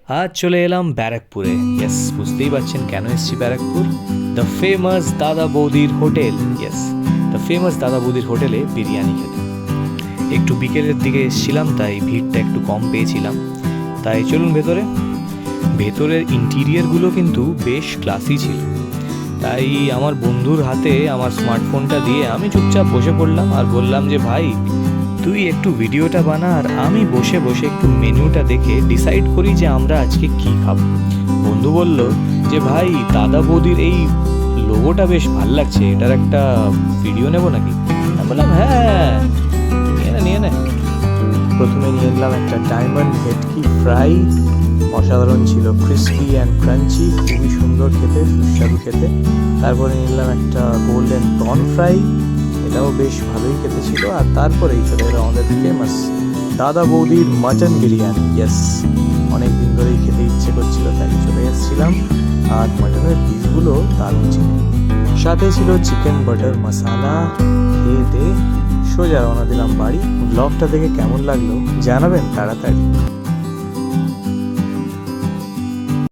আজ চলে এলাম ব্যারাকপুরে। ইয়েস, বুঝতেই পারছেন কেন এসেছি ব্যারাকপুর। দ্য ফেমাস দাদা বৌদির হোটেল। ইয়েস, দ্য ফেমাস দাদা বৌদির হোটেলে বিরিয়ানি খেতে। একটু বিকেলের দিকে এসেছিলাম, তাই ভিড়টা একটু কম পেয়েছিলাম। তাই চলুন ভেতরে। ভেতরের ইন্টিরিয়ারগুলো কিন্তু বেশ ক্লাসি ছিল। তাই আমার বন্ধুর হাতে আমার স্মার্টফোনটা দিয়ে আমি চুপচাপ বসে পড়লাম আর বললাম যে ভাই, তুই একটু ভিডিওটা বানা আর আমি বসে বসে একটু মেনুটা দেখে ডিসাইড করি যে আমরা আজকে কি খাবো। বন্ধু বলল যে ভাই, দাদা বৌদির এই লোগোটা বেশ ভাল লাগছে, এটার একটা ভিডিও নেবো নাকি? আমি বললাম হ্যাঁ, নিয়ে নে। প্রথমে নিয়ে নিলাম একটা ডায়মন্ড ভেটকি ফ্রাই। অসাধারণ ছিল, ক্রিস্পি অ্যান্ড ক্রাঞ্চি, খুবই সুন্দর খেতে, সুস্বাদু খেতে। তারপরে নিলাম একটা গোল্ডেন প্রন ফ্রাই, এটাও বেশ ভালোই খেতে ছিল। আর তারপরেই চলে এলো আমাদের ফেমাস দাদা বৌদির মাটন বিরিয়ানি। ইয়েস, অনেক দিন ধরেই খেতে ইচ্ছে করছিল, তাই চলে এসেছিলাম। আর মাটনের পিসগুলো দারুণ ছিল, সাথে ছিল চিকেন বাটার মশালা। খেয়ে দিয়ে সোজা রওনা দিলাম বাড়ি। ব্লগটা দেখে কেমন লাগলো জানাবেন তাড়াতাড়ি।